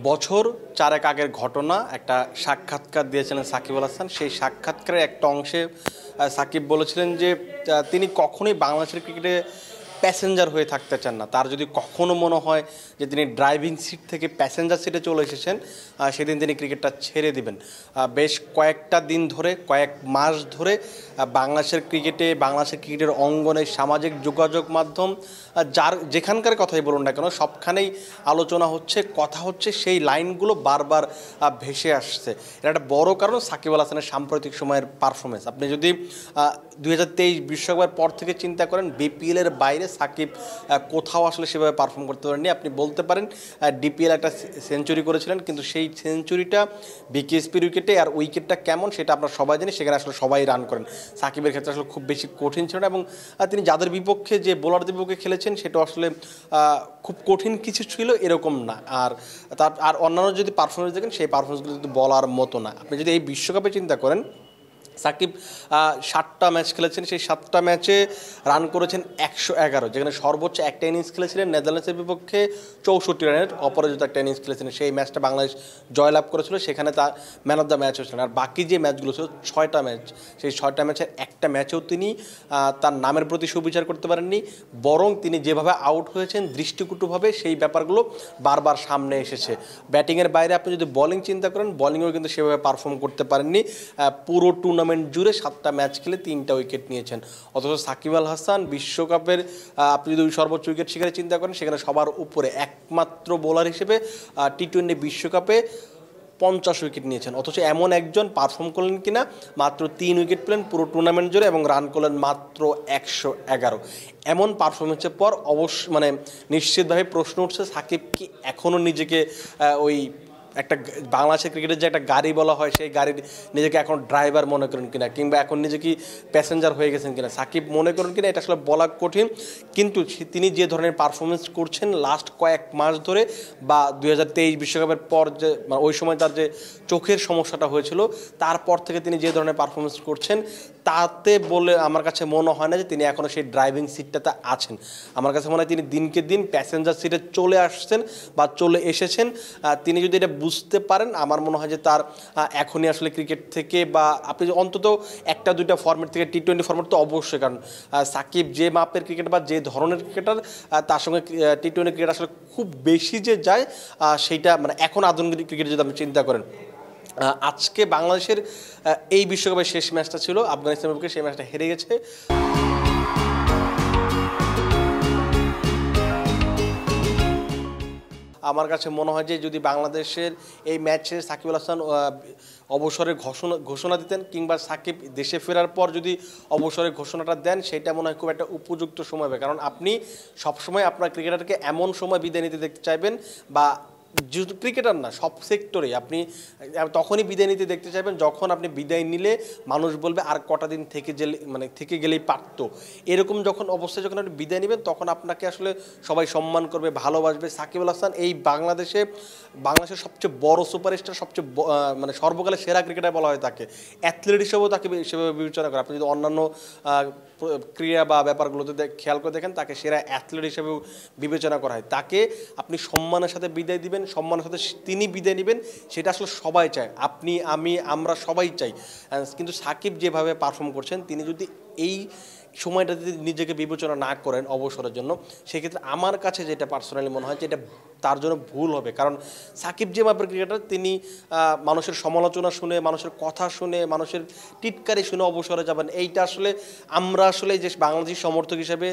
বছর চারেক আগের ঘটনা একটা সাক্ষাৎকার দিয়েছিলেন সাকিব আল হাসান। সেই সাক্ষাৎকারের একটা অংশে সাকিব বলেছিলেন যে তিনি কখনোই বাংলাদেশের ক্রিকেটে প্যাসেঞ্জার হয়ে থাকতে চান না। তার যদি কখনো মনে হয় যে তিনি ড্রাইভিং সিট থেকে প্যাসেঞ্জার সিটে চলে এসেছেন, সেদিন তিনি ক্রিকেটটা ছেড়ে দিবেন। বেশ কয়েকটা দিন ধরে, কয়েক মাস ধরে বাংলাদেশের ক্রিকেটের অঙ্গনে সামাজিক যোগাযোগ মাধ্যম যেখানকার কথাই বলুন না কেন, সবখানেই আলোচনা হচ্ছে, কথা হচ্ছে, সেই লাইনগুলো বারবার ভেসে আসছে। এটা একটা বড় কারণ সাকিব আল হাসানের সাম্প্রতিক সময়ের পারফরমেন্স। আপনি যদি 2023 বিশ্বকাপের পর থেকে চিন্তা করেন, বিপিএলের বাইরে সাকিব কোথাও আসলে সেভাবে পারফর্ম করতে পারেননি। আপনি বলতে পারেন ডিপিএল একটা সেঞ্চুরি করেছিলেন, কিন্তু সেই সেঞ্চুরিটা বিকেএসপির উইকেটে, আর উইকেটটা কেমন সেটা আমরা সবাই জানি। সেখানে আসলে সবাই রান করেন। সাকিবের ক্ষেত্রে আসলে খুব বেশি কঠিন ছিল না, এবং তিনি যাদের বিপক্ষে, যে বোলারদের বিপক্ষে খেলেছেন, সেটা আসলে খুব কঠিন কিছু ছিল এরকম না। আর অন্যান্য যদি পারফরমেন্স দেখেন, সেই পারফরমেন্সগুলো কিন্তু বলার মতো না। আপনি যদি এই বিশ্বকাপে চিন্তা করেন, সাকিব 7টা ম্যাচ খেলেছেন, সেই 7টা ম্যাচে রান করেছেন 111, যেখানে সর্বোচ্চ একটা ইনিংস খেলেছিলেন নেদারল্যান্ডসের বিপক্ষে 64 রানের অপরাজিত একটা ইনিংস খেলেছিলেন। সেই ম্যাচটা বাংলাদেশ জয়লাভ করেছিল, সেখানে তার ম্যান অফ দ্য ম্যাচ হয়েছিলেন। আর বাকি যে ম্যাচগুলো ছিল 6টা ম্যাচ, সেই 6টা ম্যাচের একটা ম্যাচেও তিনি তার নামের প্রতি সুবিচার করতে পারেননি, বরং তিনি যেভাবে আউট হয়েছেন দৃষ্টিকটুভাবে, সেই ব্যাপারগুলো বারবার সামনে এসেছে। ব্যাটিংয়ের বাইরে আপনি যদি বোলিং চিন্তা করেন, বোলিংয়েও কিন্তু সেভাবে পারফর্ম করতে পারেননি। পুরো টুর্নামেন্ট জুড়ে 7টা ম্যাচ খেলে 3টা উইকেট নিয়েছেন। অথচ সাকিব আল হাসান বিশ্বকাপের আপনি যদি সর্বোচ্চ উইকেট শিকারে চিন্তা করেন, সেখানে সবার উপরে একমাত্র বোলার হিসেবে টি-20 বিশ্বকাপে 50 উইকেট নিয়েছেন। অথচ এমন একজন পারফর্ম করলেন কিনা, মাত্র 3 উইকেট পেলেন পুরো টুর্নামেন্ট জুড়ে এবং রান করলেন মাত্র 111। এমন পারফরমেন্সের পর নিশ্চিতভাবে প্রশ্ন উঠছে, সাকিব কি এখনও নিজেকে ওই একটা বাংলাদেশের ক্রিকেটের যে একটা গাড়ি বলা হয়, সেই গাড়ির নিজেকে এখন ড্রাইভার মনে করেন কিনা, কিংবা এখন নিজে কি প্যাসেঞ্জার হয়ে গেছেন কিনা সাকিব মনে করেন কিনা, এটা আসলে বলা কঠিন। কিন্তু তিনি যে ধরনের পারফরমেন্স করছেন লাস্ট কয়েক মাস ধরে, বা 2023 বিশ্বকাপের পর যে ওই সময় তার যে চোখের সমস্যাটা হয়েছিল, তারপর থেকে তিনি যে ধরনের পারফরমেন্স করছেন, তাতে বলে আমার কাছে মনে হয় না যে তিনি এখনও সেই ড্রাইভিং সিটটাতে আছেন। আমার কাছে মনে হয় তিনি দিনকে দিন প্যাসেঞ্জার সিটে চলে আসছেন বা চলে এসেছেন। তিনি যদি এটা বুঝতে পারেন, আমার মনে হয় যে তার এখনই আসলে ক্রিকেট থেকে, বা আপনি অন্তত একটা দুইটা ফর্মেট থেকে, টি-20 ফর্মেট তো অবশ্যই, কারণ সাকিব যে মাপের ক্রিকেট বা যে ধরনের ক্রিকেটার, তার সঙ্গে টি-20 ক্রিকেট আসলে খুব বেশি যে যায়, সেইটা এখন আধুনিক ক্রিকেট যদি আপনি চিন্তা করেন। আজকে বাংলাদেশের এই বিশ্বকাপের শেষ ম্যাচটা ছিল আফগানিস্তানের বিপক্ষে, সেই ম্যাচটা হেরে গেছে। আমার কাছে মনে হয় যে যদি বাংলাদেশের এই ম্যাচে সাকিব আল হাসান অবসরের ঘোষণা দিতেন, কিংবা সাকিব দেশে ফেরার পর যদি অবসরের ঘোষণাটা দেন, সেটা মনে হয় খুব একটা উপযুক্ত সময় হবে। কারণ আপনি সবসময় আপনার ক্রিকেটারকে এমন সময় বিদায় নিতে দেখতে চাইবেন, বা যেহেতু ক্রিকেটার না, সব সেক্টরেই আপনি তখনই বিদায় নিতে দেখতে চাইবেন যখন আপনি বিদায় নিলে মানুষ বলবে আর কটা দিন থেকে গেলেই পারতো। এরকম যখন অবস্থায় যখন আপনি বিদায় নেবেন, তখন আপনাকে আসলে সবাই সম্মান করবে, ভালোবাসবে। সাকিব আল হাসান এই বাংলাদেশের সবচেয়ে বড় সুপারস্টার, সবচেয়ে সর্বকালের সেরা ক্রিকেটার বলা হয় তাকে। অ্যাথলেট হিসেবেও তাকে সেভাবে বিবেচনা করে। আপনি যদি অন্যান্য ক্রিয়া বা ব্যাপারগুলোতে খেয়াল করে দেখেন, তাকে সেরা অ্যাথলেট হিসেবেও বিবেচনা করা হয়। তাকে আপনি সম্মানের সাথে বিদায় দিবেন, সম্মানের সাথে তিনি বিদায় নেবেন, সেটা আসলে সবাই চায়। আপনি, আমি, আমরা সবাই চাই। কিন্তু সাকিব যেভাবে পারফর্ম করছেন, তিনি যদি এই সময়টা যদি নিজেকে বিবেচনা না করেন অবসরের জন্য, সেক্ষেত্রে আমার কাছে যেটা পার্সোনালি মনে হয় যে এটা তার জন্য ভুল হবে। কারণ সাকিব যে মাপের ক্রিকেটার, তিনি মানুষের সমালোচনা শুনে, মানুষের কথা শুনে, মানুষের টিটকারি শুনে অবসরে যাবেন, এইটা আসলে আমরা আসলে যে বাংলাদেশি সমর্থক হিসেবে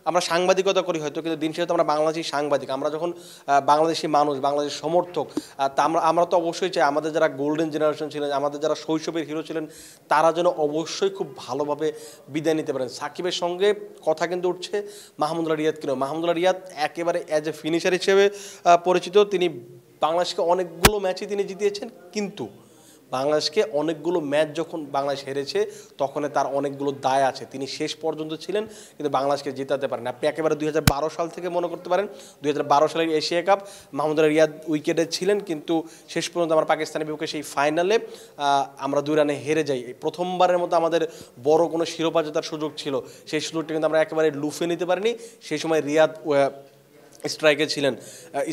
আমরা সাংবাদিকতা করি হয়তো, কিন্তু দিন শেষে তো আমরা বাংলাদেশি সাংবাদিক। আমরা যখন বাংলাদেশি মানুষ, বাংলাদেশ সমর্থক, তা আমরা তো অবশ্যই চাই আমাদের যারা গোল্ডেন জেনারেশন ছিলেন, আমাদের যারা শৈশবের হিরো ছিলেন, তারা যেন অবশ্যই খুব ভালোভাবে বিদায় নিতে পারেন। সাকিবের সঙ্গে কথা কিন্তু উঠছে মাহমুদুল্লাহ রিয়াদকেও। মাহমুদুল্লাহ রিয়াদ একেবারে অ্যাজ এ ফিনিশার হিসেবে পরিচিত। তিনি বাংলাদেশকে অনেকগুলো ম্যাচই তিনি জিতিয়েছেন, কিন্তু বাংলাদেশকে অনেকগুলো ম্যাচ যখন বাংলাদেশ হেরেছে, তখন তার অনেকগুলো দায় আছে। তিনি শেষ পর্যন্ত ছিলেন, কিন্তু বাংলাদেশকে জেতাতে পারেন। আপনি একেবারে 2012 সাল থেকে মনে করতে পারেন, 2012 সালের এশিয়া কাপ মাহমুদুল্লাহ রিয়াদ উইকেটে ছিলেন, কিন্তু শেষ পর্যন্ত আমরা পাকিস্তানের বিপক্ষে সেই ফাইনালে আমরা 2 রানে হেরে যাই। প্রথমবারের মতো আমাদের বড় কোনো শিরোপা জেতার সুযোগ ছিল, সেই সুযোগটা কিন্তু আমরা একেবারে লুফে নিতে পারিনি। সেই সময় রিয়াদ স্ট্রাইকে ছিলেন,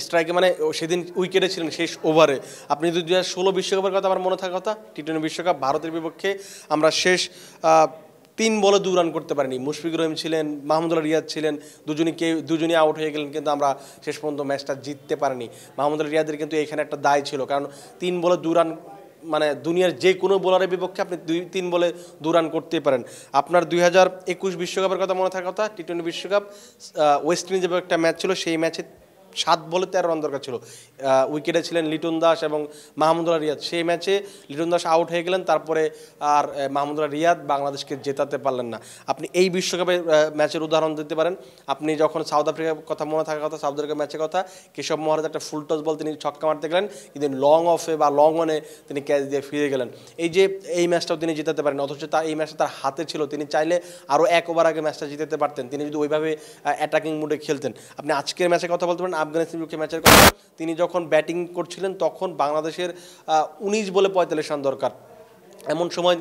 স্ট্রাইকে মানে সেদিন উইকেটে ছিলেন শেষ ওভারে। আপনি যদি 2016 বিশ্বকাপের কথা আমার মনে থাকার কথা, টি-20 বিশ্বকাপ ভারতের বিপক্ষে আমরা শেষ 3 বলে 2 রান করতে পারিনি। মুশফিকুর রহিম ছিলেন, মাহমুদুল্লাহ রিয়াদ ছিলেন, দুজনই আউট হয়ে গেলেন, কিন্তু আমরা শেষ পর্যন্ত ম্যাচটা জিততে পারিনি। মাহমুদুল্লাহ রিয়াদের কিন্তু এখানে একটা দায় ছিল, কারণ 3 বলে 2 রান মানে দুনিয়ার যে কোনো বোলারের বিপক্ষে আপনি 2-3 বলে 2 রান করতেই পারেন। আপনার 2021 বিশ্বকাপের কথা মনে থাকার কথা, টি-20 বিশ্বকাপ ওয়েস্ট ইন্ডিজের একটা ম্যাচ ছিল, সেই ম্যাচে 7 বলে 13 রান দরকার ছিল। উইকেটে ছিলেন লিটন দাস এবং মাহমুদুল্লাহ রিয়াদ। সেই ম্যাচে লিটন দাস আউট হয়ে গেলেন, তারপরে আর মাহমুদুল্লাহ রিয়াদ বাংলাদেশকে জেতাতে পারলেন না। আপনি এই বিশ্বকাপের ম্যাচের উদাহরণ দিতে পারেন। আপনি যখন সাউথ আফ্রিকার কথা মনে থাকার কথা, সাউথ আফ্রিকার ম্যাচের কথা, কেশব মহারাজ একটা ফুল টস বল তিনি ছক্কা মারতে গেলেন, কিন্তু লং অফে বা লং অনে তিনি ক্যাচ দিয়ে ফিরে গেলেন। এই ম্যাচটাও তিনি জিতাতে পারেন, অথচ এই ম্যাচটা তার হাতে ছিল। তিনি চাইলে আরও 1 ওভার আগে ম্যাচটা জিতাতে পারতেন, তিনি যদি ওইভাবে অ্যাটাকিং মুডে খেলতেন। আপনি আজকের ম্যাচের কথা বলতে পারেন, আফগানিস্তান বিপক্ষে ম্যাচের কথা। তিনি যখন ব্যাটিং করছিলেন তখন বাংলাদেশের 19 বলে 45 রান দরকার। এমন সময়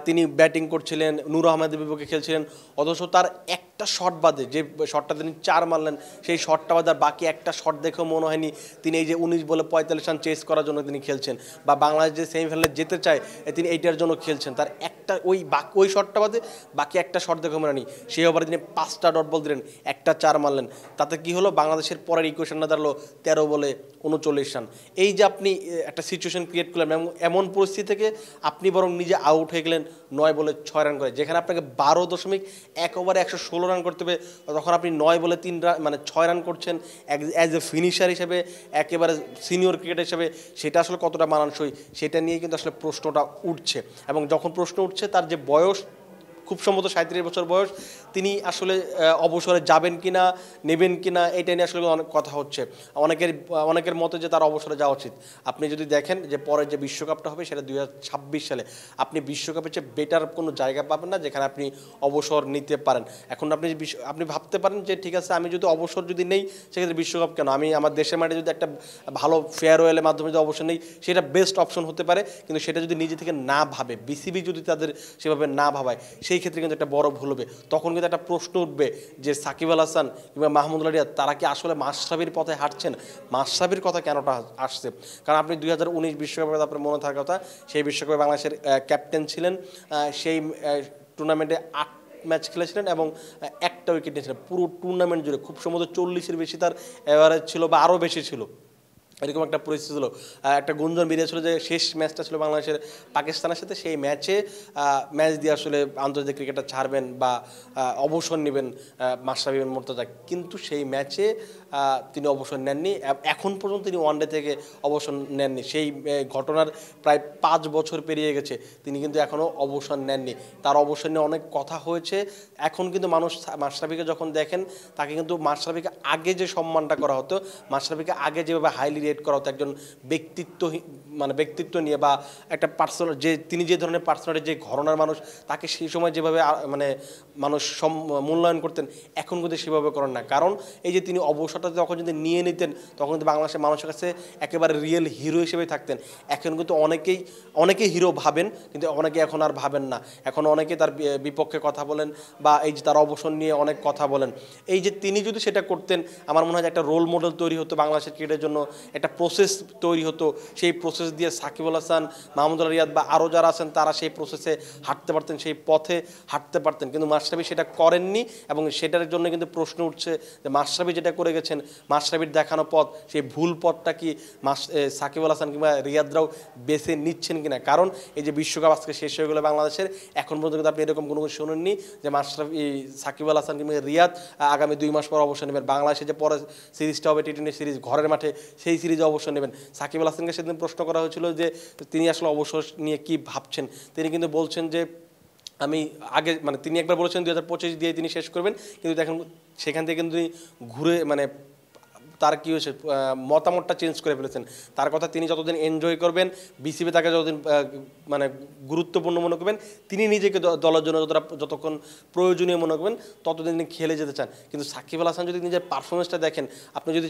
তিনি ব্যাটিং করছিলেন, নূর আহমেদের বিপক্ষে খেলছিলেন, অথচ তার একটা শট বাদে, যে শটটা তিনি 4 মারলেন, সেই শটটা বাদে আর বাকি একটা শট দেখেও মনে হয়নি তিনি এই যে 19 বলে 45 রান চেস করার জন্য তিনি খেলছেন, বা বাংলাদেশ যে সেমিফাইনালে যেতে চায় তিনি এইটার জন্য খেলছেন। তার একটা ওই শটটা বাদে বাকি একটা শট দেখেও মনে হয়নি। সেই ওভারে তিনি 5টা ডট বল দিলেন, একটা 4 মারলেন। তাতে কি হলো, বাংলাদেশের পরের ইকুয়েশনটা দাঁড়ালো 13 বলে 39 রান। এই যে আপনি একটা সিচুয়েশন ক্রিয়েট করলেন, এমন পরিস্থিতি থেকে আপনি বরং নিজে আউট হয়ে গেলেন 9 বলে 6 রান করে, যেখানে আপনাকে 12.1 ওভারে 116 রান করতে হবে, তখন আপনি 9 বলে 3 রান মানে 6 রান করছেন অ্যাজ এ ফিনিশার হিসেবে, একেবারে সিনিয়র ক্রিকেটার হিসেবে। সেটা আসলে কতটা মানানসই, সেটা নিয়ে কিন্তু আসলে প্রশ্নটা উঠছে। এবং যখন প্রশ্ন উঠছে, তার যে বয়স খুব সম্ভবত 37 বছর বয়স, তিনি আসলে অবসরে যাবেন কিনা, নেবেন কিনা, এটা নিয়ে আসলে অনেক কথা হচ্ছে। অনেকের মতে যে তার অবসরে যাওয়া উচিত। আপনি যদি দেখেন যে পরের যে বিশ্বকাপটা হবে সেটা 2026 সালে, আপনি বিশ্বকাপের চেয়ে বেটার কোনো জায়গা পাবেন না যেখানে আপনি অবসর নিতে পারেন। এখন আপনি ভাবতে পারেন যে ঠিক আছে, আমি যদি অবসর যদি নেই, সেক্ষেত্রে বিশ্বকাপ কেন, আমি আমার দেশের মাঠে যদি একটা ভালো ফেয়ারওয়েলের মাধ্যমে যদি অবসর নেই, সেটা বেস্ট অপশন হতে পারে। কিন্তু সেটা যদি নিজে থেকে না ভাবে, বিসিবি যদি তাদের সেভাবে না ভাবায়, সেই ক্ষেত্রে কিন্তু একটা বড় ভুল হবে। তখন কিন্তু একটা প্রশ্ন উঠবে যে সাকিব আল হাসান কিংবা মাহমুদুল্লাহ রিয়াদ তারা কি আসলে মাশরাফির পথে হাঁটছেন? মাশরাফির কথা কেনটা আসছে? কারণ আপনি 2019 বিশ্বকাপে আপনার মনে থাকার কথা, সেই বিশ্বকাপে বাংলাদেশের ক্যাপ্টেন ছিলেন। সেই টুর্নামেন্টে 8 ম্যাচ খেলেছিলেন এবং একটা উইকেট নিয়েছিলেন পুরো টুর্নামেন্ট জুড়ে। খুব সম্ভবত 40-এর বেশি তার এভারেজ ছিল, বা আরও বেশি ছিল, এরকম একটা পরিস্থিতি ছিল। একটা গুঞ্জন বেরিয়েছিল যে শেষ ম্যাচটা ছিল বাংলাদেশের পাকিস্তানের সাথে, সেই ম্যাচ দিয়ে আসলে আন্তর্জাতিক ক্রিকেটটা ছাড়বেন বা অবসর নেবেন মাশরাফি বিন মুর্তজা। কিন্তু সেই ম্যাচে তিনি অবসর নেননি, এখন পর্যন্ত তিনি ওয়ানডে থেকে অবসর নেননি। সেই ঘটনার প্রায় 5 বছর পেরিয়ে গেছে, তিনি কিন্তু এখনও অবসর নেননি। তার অবসর নিয়ে অনেক কথা হয়েছে। এখন কিন্তু মানুষ মাশরাফিকে যখন দেখেন, তাকে কিন্তু মাশরাফিকে আগে যে সম্মানটা করা হতো, মাশরাফিকে আগে যেভাবে হাইলি রেট করা হতো, একজন ব্যক্তিত্ব নিয়ে বা একটা পার্সোনাল, যে তিনি যে ধরনের পার্সোনালিটি, যে ঘরনার মানুষ, তাকে সেই সময় যেভাবে মানুষ মূল্যায়ন করতেন, এখন কিন্তু সেভাবে করেন না। কারণ এই যে তিনি অবসরটা যখন যদি নিয়ে নিতেন, তখন কিন্তু বাংলাদেশের মানুষের কাছে একেবারে রিয়েল হিরো হিসেবে থাকতেন। এখন কিন্তু অনেকেই হিরো ভাবেন, কিন্তু অনেকে এখন আর ভাবেন না। এখন অনেকে তার বিপক্ষে কথা বলেন, বা এই যে তার অবসর নিয়ে অনেক কথা বলেন। এই যে তিনি যদি সেটা করতেন, আমার মনে হয় একটা রোল মডেল তৈরি হতো বাংলাদেশের ক্রিকেটের জন্য, একটা প্রসেস তৈরি হতো। সেই প্রসেস দিয়ে সাকিব আল হাসান, মাহমুদুল্লাহ রিয়াদ বা আরও যারা আছেন, তারা সেই প্রসেসে হাঁটতে পারতেন, সেই পথে হাঁটতে পারতেন। কিন্তু মাশরাফি সেটা করেননি, এবং সেটার জন্য কিন্তু প্রশ্ন উঠছে যে মাশরাফি যেটা করে গেছেন, মাশরাফির দেখানো পথ, সেই ভুল পথটা কি সাকিব আল হাসান কিংবা রিয়াদরাও বেছে নিচ্ছেন কিনা? কারণ এই যে বিশ্বকাপ আজকে শেষ হয়ে গেলো বাংলাদেশের, এখন পর্যন্ত কিন্তু আপনি এরকম কোনো কিছু শুনেননি যে সাকিব আল হাসান কিংবা রিয়াদ আগামী 2 মাস পর অবসর নেবেন। বাংলাদেশে যে পরে সিরিজটা হবে টি-20 সিরিজ ঘরের মাঠে, সেই সিরিজে অবসর নেবেন। সাকিব আল হাসানকে সেদিন প্রশ্ন করা হয়েছিল যে তিনি আসলে অবসর নিয়ে কি ভাবছেন। তিনি কিন্তু বলছেন যে আমি আগে তিনি একবার বলেছেন 2025 দিয়ে তিনি শেষ করবেন, কিন্তু দেখেন সেখান থেকে কিন্তু ঘুরে তার কি হয়েছে, মতামতটা চেঞ্জ করে ফেলেছেন। তার কথা, তিনি যতদিন এনজয় করবেন, বিসিবি তাকে যতদিন মানে গুরুত্বপূর্ণ মনে করবেন, তিনি নিজেকে দলের জন্য যতক্ষণ প্রয়োজনীয় মনে করবেন ততদিন তিনি খেলে যেতে চান। কিন্তু সাকিব আল হাসান যদি নিজের পারফরমেন্সটা দেখেন, আপনি যদি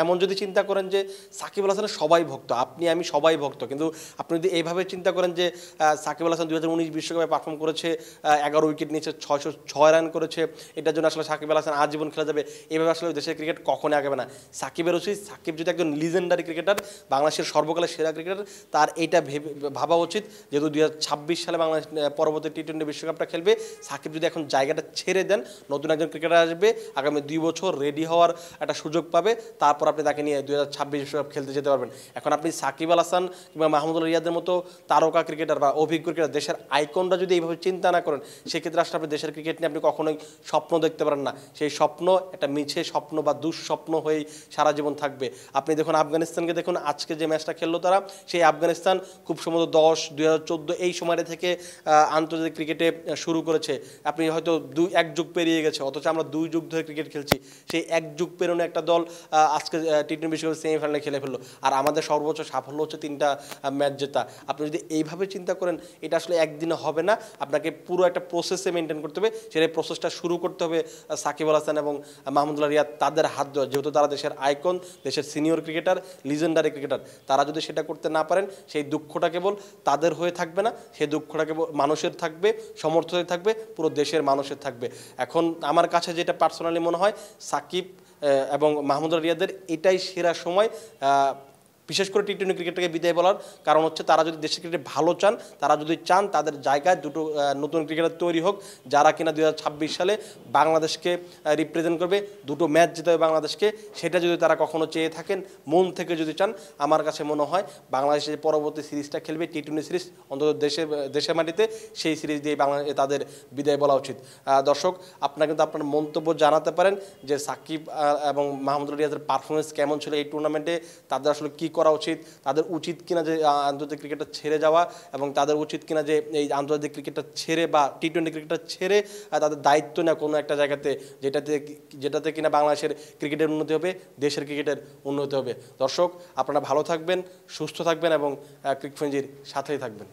এমন যদি চিন্তা করেন যে সাকিব আল হাসানের সবাই ভক্ত, আপনি আমি সবাই ভক্ত, কিন্তু আপনি যদি এইভাবে চিন্তা করেন যে সাকিব আল হাসান 2019 বিশ্বকাপে পারফর্ম করেছে, 11 উইকেট নিয়েছে, 606 রান করেছে, এটার জন্য আসলে সাকিব আল হাসান আজীবন খেলা যাবে, এভাবে আসলে দেশের ক্রিকেট কখনোই আগাবে না। সাকিবের উচিত, সাকিব যদি একজন লিজেন্ডারি ক্রিকেটার, বাংলাদেশের সর্বকালের সেরা ক্রিকেটার, তার এইটা ভাবা উচিত, যেহেতু 2026 সালে বাংলাদেশ পরবর্তী টি-20 বিশ্বকাপটা খেলবে, সাকিব যদি এখন জায়গাটা ছেড়ে দেন, নতুন একজন ক্রিকেটার আসবে, আগামী 2 বছর রেডি হওয়ার একটা সুযোগ পাবে, তারপর আপনি তাকে নিয়ে 2026 বিশ্বকাপ খেলতে যেতে পারবেন। এখন আপনি সাকিব আল হাসান কিংবা মাহমুদুল্লাহ রিয়াদের মতো তারকা ক্রিকেটার বা অভিজ্ঞ ক্রিকেটার, দেশের আইকনরা যদি এইভাবে চিন্তা না করেন, সেক্ষেত্রে আসলে আপনি দেশের ক্রিকেট নিয়ে আপনি কখনোই স্বপ্ন দেখতে পারেন না। সেই স্বপ্ন একটা মিছে স্বপ্ন বা দুঃস্বপ্ন হয়েই সারা জীবন থাকবে। আপনি দেখুন আফগানিস্তানকে, দেখুন আজকে যে ম্যাচটা খেললো তারা, সেই আফগানিস্তান খুব সম্ভবত 2014 এই সময়টা থেকে আন্তর্জাতিক ক্রিকেটে শুরু করেছে। আপনি হয়তো এক যুগ পেরিয়ে গেছে, অথচ আমরা 2 যুগ ধরে ক্রিকেট খেলছি। সেই এক যুগ পেরোনো একটা দল আজকে টি-20 বিশ্বকাপের সেমিফাইনালে খেলে ফেললো, আর আমাদের সর্বোচ্চ সাফল্য হচ্ছে 3টা ম্যাচ জেতা। আপনি যদি এইভাবে চিন্তা করেন, এটা আসলে একদিনে হবে না, আপনাকে পুরো একটা প্রসেসে মেনটেন করতে হবে। সেই প্রসেসটা শুরু করতে হবে সাকিব আল হাসান এবং মাহমুদুল্লাহ রিয়াদ, তাদের হাত ধরে, যেহেতু তারা দেশের আইকন, দেশের সিনিয়র ক্রিকেটার, লিজেন্ডারি ক্রিকেটার। তারা যদি সেটা করতে না পারেন, সেই দুঃখটা কেবল তাদের হয়ে থাকবে না, সেই দুঃখটা কেবল মানুষের থাকবে, সমর্থনের থাকবে, পুরো দেশের মানুষের থাকবে। এখন আমার কাছে যেটা পার্সোনালি মনে হয়, সাকিব এবং মাহমুদুল্লাহ রিয়াদের এটাই সেরা সময়, বিশেষ করে টি-20 ক্রিকেটটাকে বিদায় বলার কারণ হচ্ছে, তারা যদি দেশের ক্রিকেটে ভালো চান, তারা যদি চান তাদের জায়গায় দুটো নতুন ক্রিকেটার তৈরি হোক, যারা কিনা 2026 সালে বাংলাদেশকে রিপ্রেজেন্ট করবে, দুটো ম্যাচ জিতে হবে বাংলাদেশকে, সেটা যদি তারা কখনো চেয়ে থাকেন, মন থেকে যদি চান, আমার কাছে মনে হয় বাংলাদেশে যে পরবর্তী সিরিজটা খেলবে টি-20 সিরিজ, অন্তত দেশের মাটিতে, সেই সিরিজ দিয়ে তাদের বিদায় বলা উচিত। দর্শক, আপনারা কিন্তু আপনার মন্তব্য জানাতে পারেন যে সাকিব এবং মাহমুদুল্লাহ রিয়াদের পারফরমেন্স কেমন ছিল এই টুর্নামেন্টে, তাদের আসলে কী করা উচিত, তাদের উচিত কিনা যে আন্তর্জাতিক ক্রিকেটটা ছেড়ে যাওয়া, এবং তাদের উচিত কিনা যে এই আন্তর্জাতিক ক্রিকেটটা ছেড়ে বা টি-20 ক্রিকেটটা ছেড়ে তাদের দায়িত্ব নেওয়া কোনো একটা জায়গাতে, যেটাতে কিনা বাংলাদেশের ক্রিকেটের উন্নতি হবে, দেশের ক্রিকেটের উন্নতি হবে। দর্শক, আপনারা ভালো থাকবেন, সুস্থ থাকবেন এবং ক্রিকফেঞ্জির সাথেই থাকবেন।